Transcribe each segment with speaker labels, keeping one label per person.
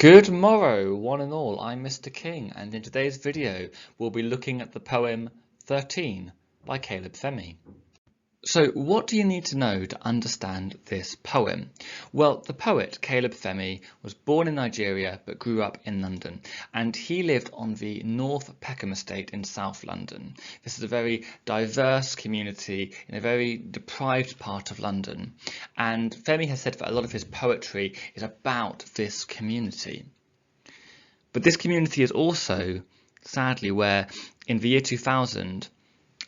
Speaker 1: Good morrow, one and all. I'm Mr. King, and in today's video, we'll be looking at the poem 13 by Caleb Femi. So, what do you need to know to understand this poem? Well, the poet, Caleb Femi, was born in Nigeria but grew up in London, and he lived on the North Peckham estate in South London. This is a very diverse community in a very deprived part of London, and Femi has said that a lot of his poetry is about this community. But this community is also, sadly, where in the year 2000,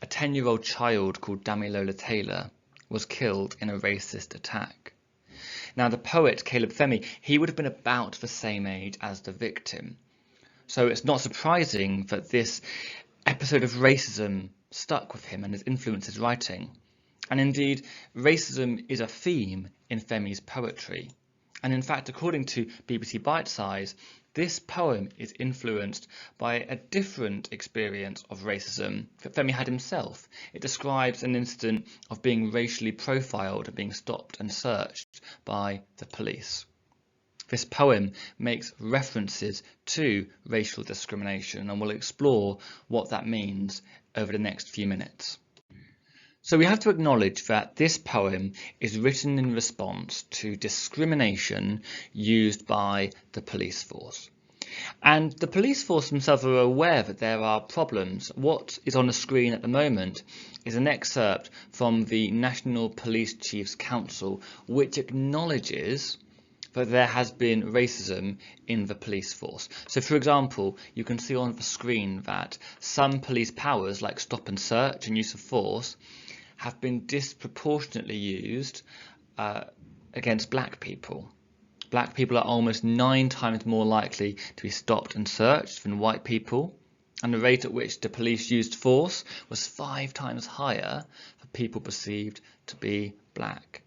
Speaker 1: a 10-year-old child called Damilola Taylor was killed in a racist attack. Now, the poet, Caleb Femi, he would have been about the same age as the victim. So it's not surprising that this episode of racism stuck with him and has influenced his writing. And indeed, racism is a theme in Femi's poetry. And in fact, according to BBC Bitesize, this poem is influenced by a different experience of racism that Femi had himself. It describes an incident of being racially profiled and being stopped and searched by the police. This poem makes references to racial discrimination, and we'll explore what that means over the next few minutes. So we have to acknowledge that this poem is written in response to discrimination used by the police force. And the police force themselves are aware that there are problems. What is on the screen at the moment is an excerpt from the National Police Chiefs Council, which acknowledges that there has been racism in the police force. So, for example, you can see on the screen that some police powers, like stop and search and use of force, have been disproportionately used against black people. Black people are almost 9 times more likely to be stopped and searched than white people, and the rate at which the police used force was 5 times higher for people perceived to be black.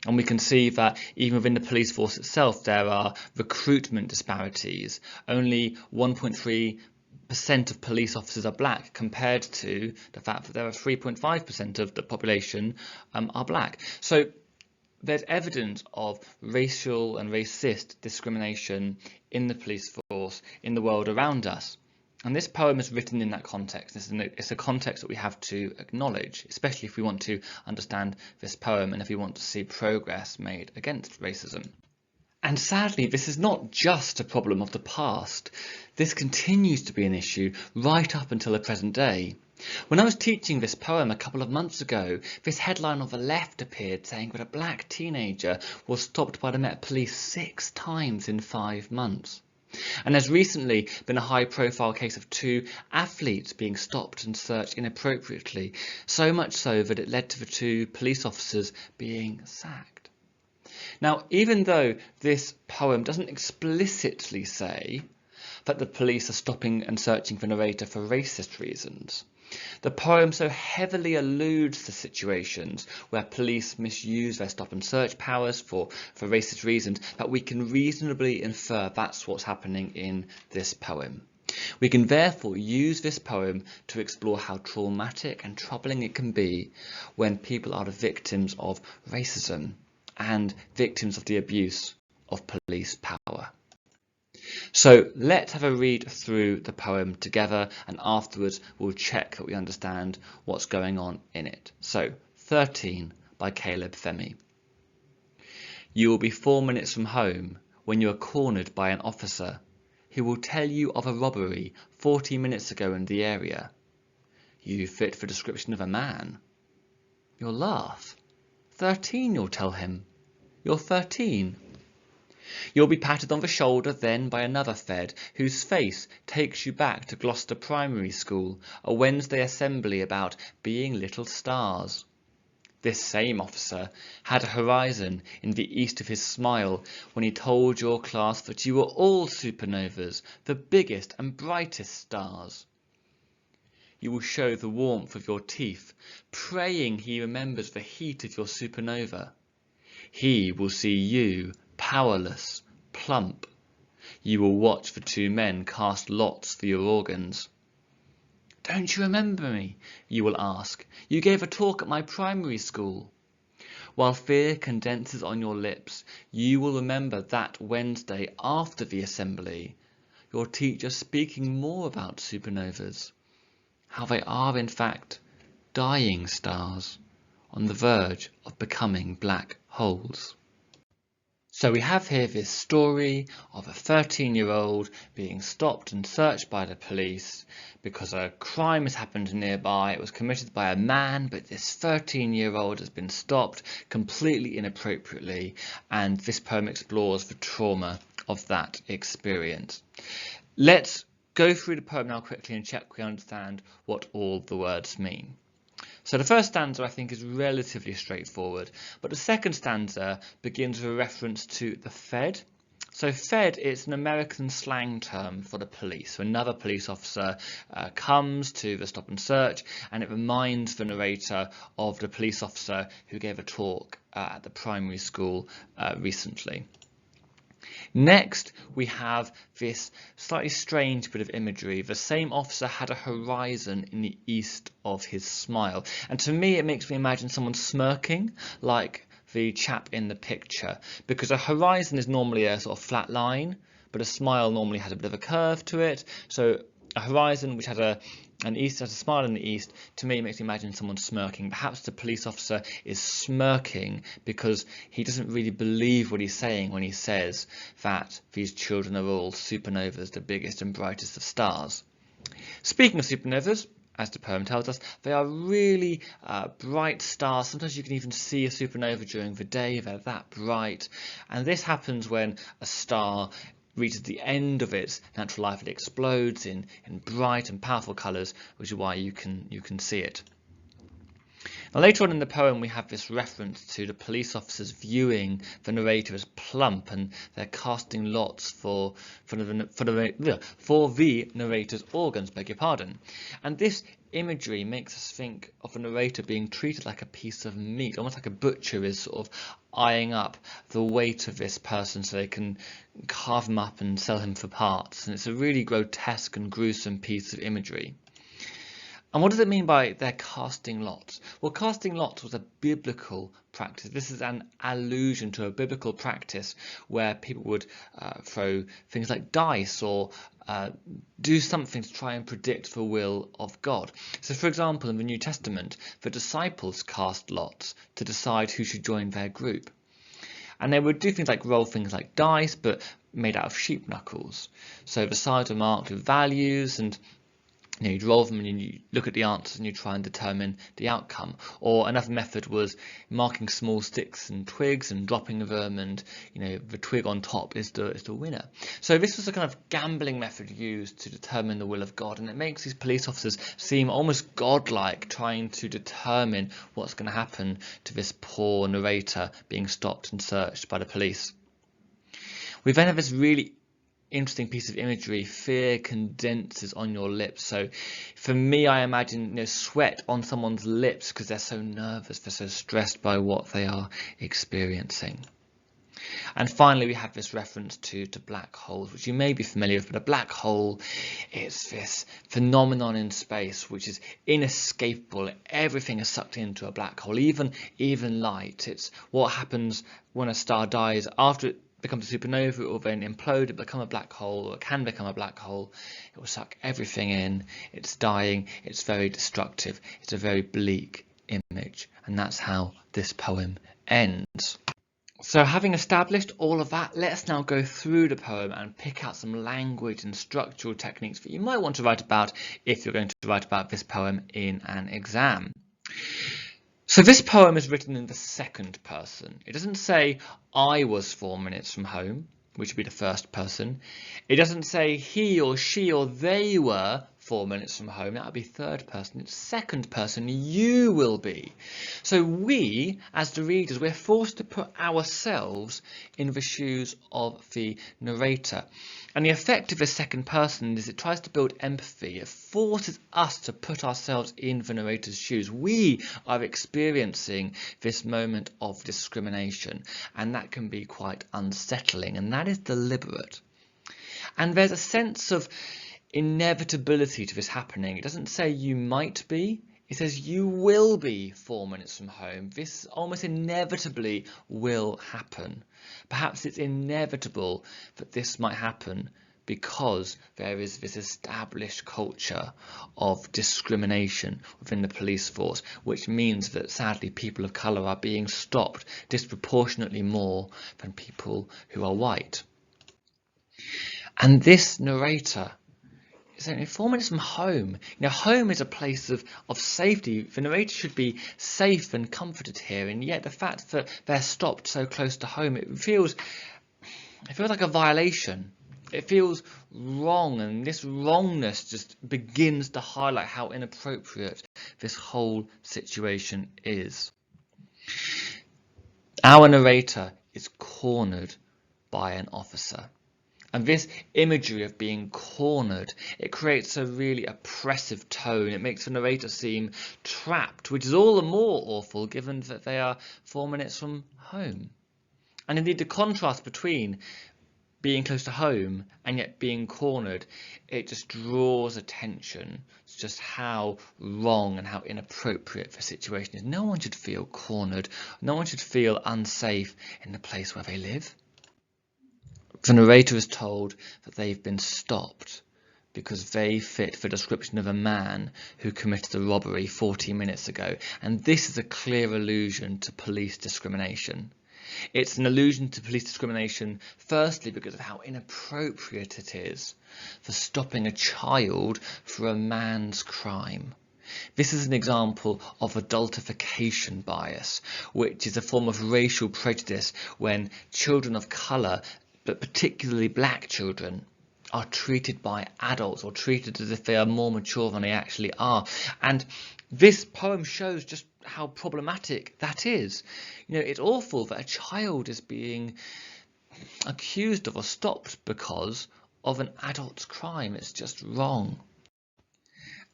Speaker 1: And we can see that even within the police force itself, there are recruitment disparities. Only 1.3% of police officers are black, compared to the fact that there are 3.5% of the population are black. So there's evidence of racial and racist discrimination in the police force in the world around us. And this poem is written in that context. It's a context that we have to acknowledge, especially if we want to understand this poem and if we want to see progress made against racism. And sadly, this is not just a problem of the past. This continues to be an issue right up until the present day. When I was teaching this poem a couple of months ago, this headline on the left appeared saying that a black teenager was stopped by the Met Police 6 times in 5 months. And there's recently been a high-profile case of 2 athletes being stopped and searched inappropriately, so much so that it led to the 2 police officers being sacked. Now, even though this poem doesn't explicitly say that the police are stopping and searching the narrator for racist reasons, the poem so heavily alludes to situations where police misuse their stop and search powers for racist reasons that we can reasonably infer that's what's happening in this poem. We can therefore use this poem to explore how traumatic and troubling it can be when people are the victims of racism and victims of the abuse of police power. So let's have a read through the poem together, and afterwards we'll check that we understand what's going on in it. So, 13 by Caleb Femi. You will be 4 minutes from home when you are cornered by an officer who will tell you of a robbery 40 minutes ago in the area. You fit the description of a man. You'll laugh. 13, you'll tell him. You're 13. You'll be patted on the shoulder then by another Fed whose face takes you back to Gloucester Primary School, a Wednesday assembly about being little stars. This same officer had a horizon in the east of his smile when he told your class that you were all supernovas, the biggest and brightest stars. You will show the warmth of your teeth, praying he remembers the heat of your supernova. He will see you powerless, plump. You will watch the 2 men cast lots for your organs. Don't you remember me? You will ask. You gave a talk at my primary school. While fear condenses on your lips, you will remember that Wednesday after the assembly, your teacher speaking more about supernovas, how they are in fact dying stars on the verge of becoming black holes. So we have here this story of a 13-year-old being stopped and searched by the police because a crime has happened nearby. It was committed by a man, but this 13-year-old has been stopped completely inappropriately, and this poem explores the trauma of that experience. Let's go through the poem now quickly and check we understand what all the words mean. So the first stanza I think is relatively straightforward, but the second stanza begins with a reference to the Fed. So Fed is an American slang term for the police. So another police officer comes to the stop and search, and it reminds the narrator of the police officer who gave a talk at the primary school recently. Next, we have this slightly strange bit of imagery. The same officer had a horizon in the east of his smile. And to me, it makes me imagine someone smirking, like the chap in the picture, because a horizon is normally a sort of flat line, but a smile normally has a bit of a curve to it. So a horizon which has a smile in the east, to me, makes me imagine someone smirking. Perhaps the police officer is smirking because he doesn't really believe what he's saying when he says that these children are all supernovas, the biggest and brightest of stars. Speaking of supernovas, as the poem tells us, they are really bright stars. Sometimes you can even see a supernova during the day. They're that bright. And this happens when a star reaches the end of its natural life. It explodes in bright and powerful colours, which is why you can see it. Now, later on in the poem, we have this reference to the police officers viewing the narrator as plump, and they're casting lots for the narrator's organs, beg your pardon. And this imagery makes us think of the narrator being treated like a piece of meat, almost like a butcher is sort of eyeing up the weight of this person so they can carve him up and sell him for parts. And it's a really grotesque and gruesome piece of imagery. And what does it mean by they're casting lots? Well, casting lots was a biblical practice. This is an allusion to a biblical practice where people would throw things like dice or do something to try and predict the will of God. So, for example, in the New Testament, the disciples cast lots to decide who should join their group. And they would do things like roll things like dice, but made out of sheep knuckles. So the sides were marked with values, and you'd roll them and you look at the answers and you try and determine the outcome. Or another method was marking small sticks and twigs and dropping them, and the twig on top is the winner. So this was a kind of gambling method used to determine the will of God, and it makes these police officers seem almost godlike, trying to determine what's going to happen to this poor narrator being stopped and searched by the police. We then have this really interesting piece of imagery. Fear condenses on your lips. So for me, I imagine sweat on someone's lips because they're so nervous, they're so stressed by what they are experiencing. And finally, we have this reference to black holes, which you may be familiar with, but a black hole is this phenomenon in space which is inescapable. Everything is sucked into a black hole, even light. It's what happens when a star dies. After it becomes a supernova, it will then implode, it become a black hole, or it can become a black hole. It will suck everything in. It's dying. It's very destructive. It's a very bleak image, and that's how this poem ends. So having established all of that, let's now go through the poem and pick out some language and structural techniques that you might want to write about if you're going to write about this poem in an exam. So this poem is written in the second person. It doesn't say I was 4 minutes from home, which would be the first person. It doesn't say he or she or they were 4 minutes from home. That would be third person. It's second person. You will be. So we, as the readers, we're forced to put ourselves in the shoes of the narrator. And the effect of the second person is it tries to build empathy. It forces us to put ourselves in the narrator's shoes. We are experiencing this moment of discrimination, and that can be quite unsettling, and that is deliberate. And there's a sense of inevitability to this happening. It doesn't say you might be, He says, you will be 4 minutes from home. This almost inevitably will happen. Perhaps it's inevitable that this might happen because there is this established culture of discrimination within the police force, which means that sadly people of colour are being stopped disproportionately more than people who are white. And this narrator is only 4 minutes from home. Home is a place of safety. The narrator should be safe and comforted here, and yet the fact that they're stopped so close to home, it feels like a violation. It feels wrong, and this wrongness just begins to highlight how inappropriate this whole situation is. Our narrator is cornered by an officer. And this imagery of being cornered, it creates a really oppressive tone. It makes the narrator seem trapped, which is all the more awful given that they are 4 minutes from home. And indeed the contrast between being close to home and yet being cornered, it just draws attention to just how wrong and how inappropriate the situation is. No one should feel cornered. No one should feel unsafe in the place where they live. The narrator is told that they've been stopped because they fit the description of a man who committed a robbery 40 minutes ago. And this is a clear allusion to police discrimination. It's an allusion to police discrimination, firstly, because of how inappropriate it is for stopping a child for a man's crime. This is an example of adultification bias, which is a form of racial prejudice when children of colour, but particularly black children, are treated by adults or treated as if they are more mature than they actually are. And this poem shows just how problematic that is. It's awful that a child is being accused of or stopped because of an adult's crime. It's just wrong.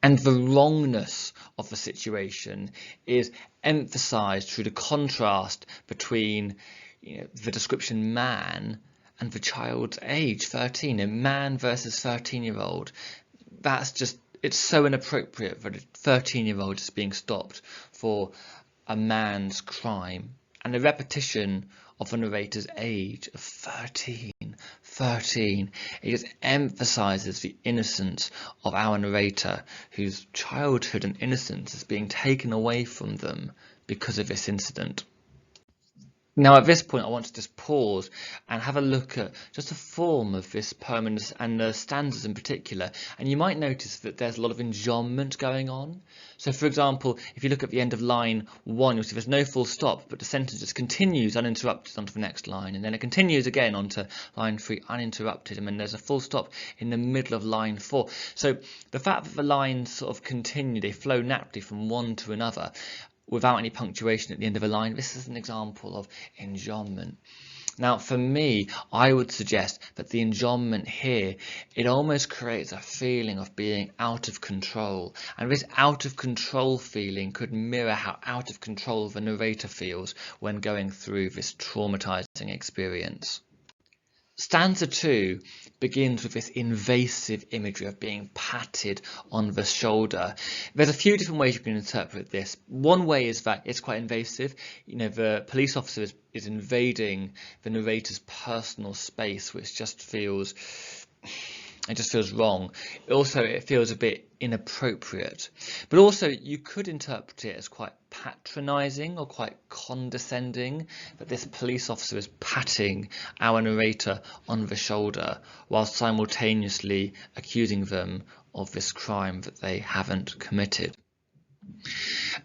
Speaker 1: And the wrongness of the situation is emphasised through the contrast between the description man and the child's age, 13, a man versus 13-year-old. It's so inappropriate that a 13-year-old is being stopped for a man's crime. And the repetition of the narrator's age of 13, it just emphasises the innocence of our narrator, whose childhood and innocence is being taken away from them because of this incident. Now at this point I want to just pause and have a look at just the form of this poem and the stanzas in particular, and you might notice that there's a lot of enjambment going on. So for example, if you look at the end of line 1, you'll see there's no full stop, but the sentence just continues uninterrupted onto the next line, and then it continues again onto line 3 uninterrupted, and then there's a full stop in the middle of line 4. So the fact that the lines sort of continue, they flow naturally from one to another, without any punctuation at the end of a line, this is an example of enjambment. Now for me, I would suggest that the enjambment here, it almost creates a feeling of being out of control, and this out of control feeling could mirror how out of control the narrator feels when going through this traumatizing experience. Stanza 2 begins with this invasive imagery of being patted on the shoulder. There's a few different ways you can interpret this. One way is that it's quite invasive. The police officer is invading the narrator's personal space, which just feels wrong. It feels a bit inappropriate. But also you could interpret it as quite patronising or quite condescending, that this police officer is patting our narrator on the shoulder while simultaneously accusing them of this crime that they haven't committed.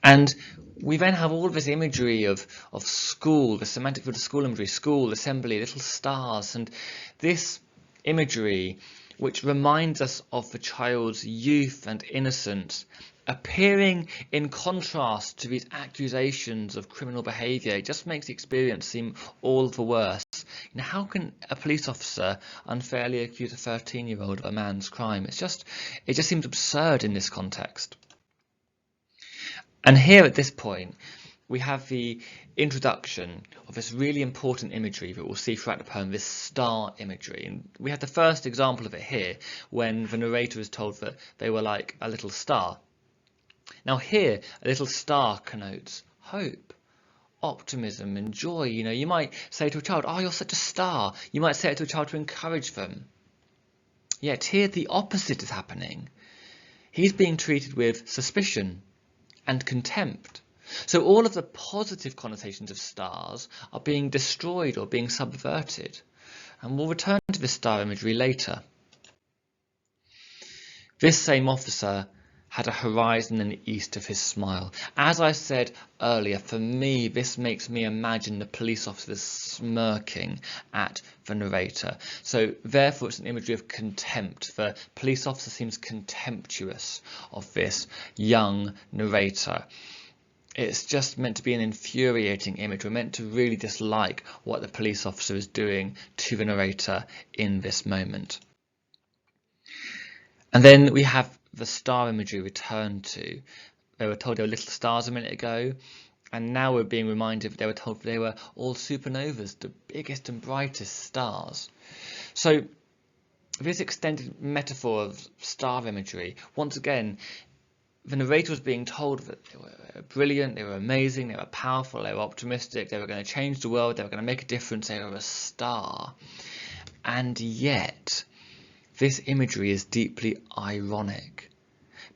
Speaker 1: And we then have all of this imagery of school, the semantic of the school imagery, school, assembly, little stars, and this imagery, which reminds us of the child's youth and innocence, appearing in contrast to these accusations of criminal behaviour. It just makes the experience seem all the worse. How can a police officer unfairly accuse a 13-year-old of a man's crime? It just seems absurd in this context. And here at this point, we have the introduction of this really important imagery that we'll see throughout the poem, this star imagery. And we have the first example of it here when the narrator is told that they were like a little star. Now here, a little star connotes hope, optimism and joy. You might say to a child, "Oh, you're such a star." You might say it to a child to encourage them. Yet here the opposite is happening. He's being treated with suspicion and contempt. So all of the positive connotations of stars are being destroyed or being subverted. And we'll return to this star imagery later. This same officer had a horizon in the east of his smile. As I said earlier, for me, this makes me imagine the police officers smirking at the narrator. So therefore, it's an imagery of contempt. The police officer seems contemptuous of this young narrator. It's just meant to be an infuriating image. We're meant to really dislike what the police officer is doing to the narrator in this moment. And then we have the star imagery returned to. They were told they were little stars a minute ago, and now we're being reminded they were told they were all supernovas, the biggest and brightest stars. So this extended metaphor of star imagery, once again, the narrator was being told that they were brilliant, they were amazing, they were powerful, they were optimistic, they were going to change the world, they were going to make a difference, they were a star. And yet, this imagery is deeply ironic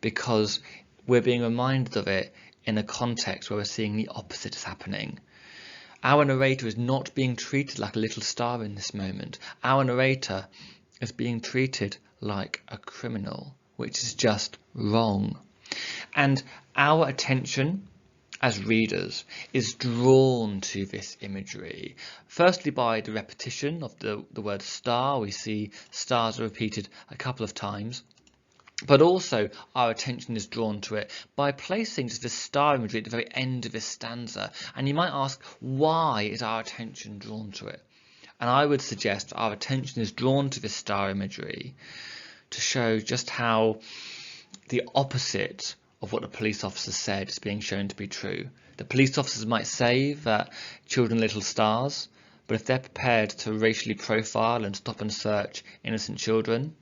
Speaker 1: because we're being reminded of it in a context where we're seeing the opposite is happening. Our narrator is not being treated like a little star in this moment. Our narrator is being treated like a criminal, which is just wrong. And our attention as readers is drawn to this imagery, firstly by the repetition of the word star. We see stars are repeated a couple of times, but also our attention is drawn to it by placing just this star imagery at the very end of this stanza. And you might ask, why is our attention drawn to it? And I would suggest our attention is drawn to this star imagery to show just how the opposite of what the police officer said is being shown to be true. The police officers might say that children are little stars, but if they're prepared to racially profile and stop and search innocent children,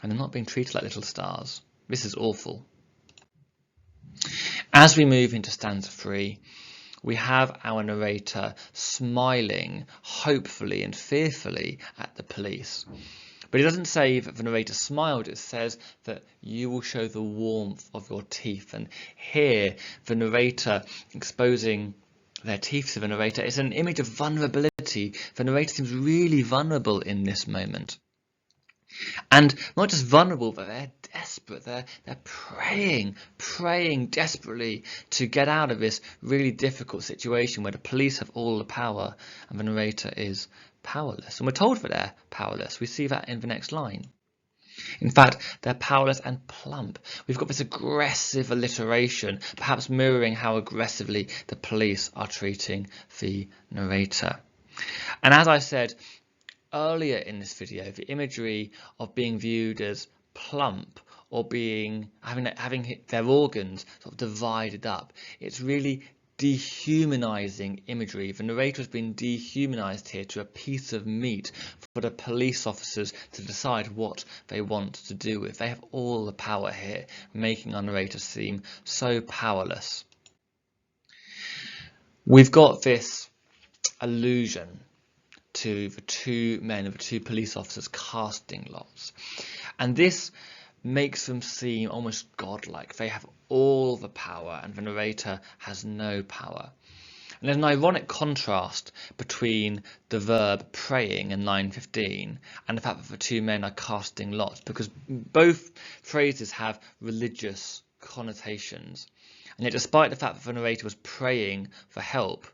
Speaker 1: and they're not being treated like little stars, this is awful. As we move into stanza 3, we have our narrator smiling hopefully and fearfully at the police. But it doesn't say that the narrator smiled, it says that you will show the warmth of your teeth. And here, the narrator exposing their teeth to the narrator is an image of vulnerability. The narrator seems really vulnerable in this moment. And not just vulnerable, but they're desperate. They're praying desperately to get out of this really difficult situation where the police have all the power and the narrator is powerless. And we're told that they're powerless. We see that in the next line. In fact, they're powerless and plump. We've got this aggressive alliteration, perhaps mirroring how aggressively the police are treating the narrator. And as I said earlier in this video, the imagery of being viewed as plump or having their organs sort of divided up, it's really dehumanizing imagery. The narrator has been dehumanized here to a piece of meat for the police officers to decide what they want to do with. They have all the power here, making our narrator seem so powerless. We've got this allusion to the two men, the two police officers casting lots, and this makes them seem almost godlike. They have all the power and the narrator has no power. And there's an ironic contrast between the verb praying in line 15 and the fact that the two men are casting lots, because both phrases have religious connotations. And yet despite the fact that the narrator was praying for help,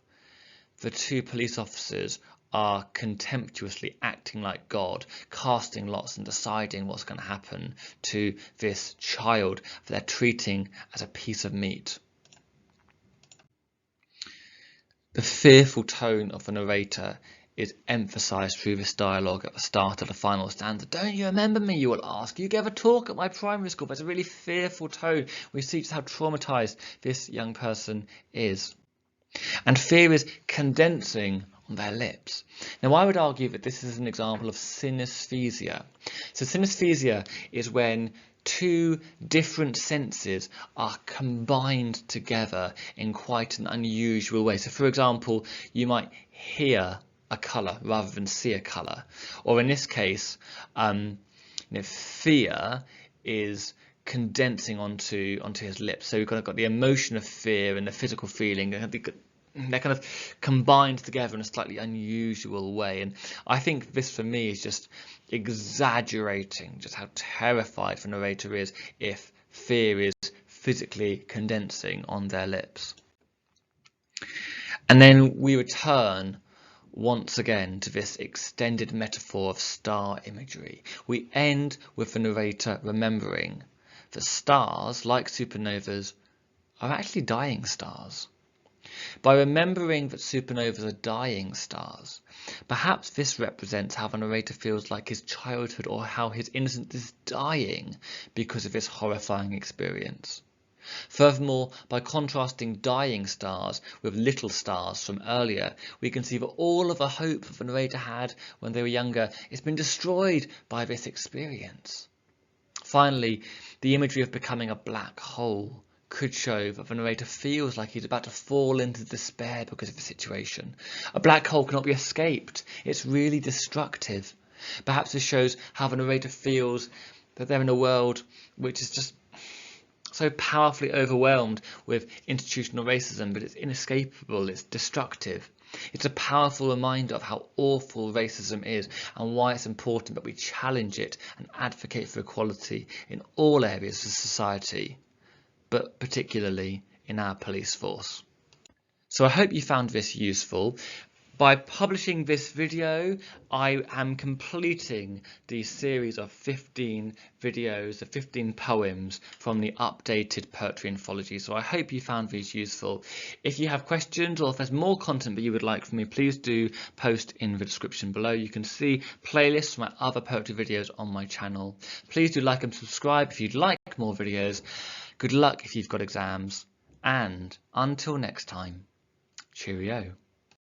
Speaker 1: the two police officers are contemptuously acting like God, casting lots and deciding what's going to happen to this child that they're treating as a piece of meat. The fearful tone of the narrator is emphasised through this dialogue at the start of the final stanza. "Don't you remember me?" you will ask. "You gave a talk at my primary school." There's a really fearful tone. We see just how traumatised this young person is. And fear is condensing on their lips. Now, I would argue that this is an example of synesthesia. So synesthesia is when two different senses are combined together in quite an unusual way. So for example, you might hear a colour rather than see a colour, or in this case, fear is condensing onto his lips. So we've got the emotion of fear and the physical feeling, and they're kind of combined together in a slightly unusual way. And I think this for me is just exaggerating just how terrified the narrator is if fear is physically condensing on their lips. And then we return once again to this extended metaphor of star imagery. We end with the narrator remembering that stars, like supernovas, are actually dying stars. By remembering that supernovas are dying stars, perhaps this represents how the narrator feels like his childhood or how his innocence is dying because of this horrifying experience. Furthermore, by contrasting dying stars with little stars from earlier, we can see that all of the hope that the narrator had when they were younger has been destroyed by this experience. Finally, the imagery of becoming a black hole could show that the narrator feels like he's about to fall into despair because of the situation. A black hole cannot be escaped. It's really destructive. Perhaps this shows how the narrator feels that they're in a world which is just so powerfully overwhelmed with institutional racism, but it's inescapable, it's destructive. It's a powerful reminder of how awful racism is and why it's important that we challenge it and advocate for equality in all areas of society, but particularly in our police force. So I hope you found this useful. By publishing this video, I am completing the series of 15 videos, the 15 poems from the updated poetry anthology. So I hope you found these useful. If you have questions or if there's more content that you would like from me, please do post in the description below. You can see playlists from my other poetry videos on my channel. Please do like and subscribe if you'd like more videos. Good luck if you've got exams. And until next time, cheerio.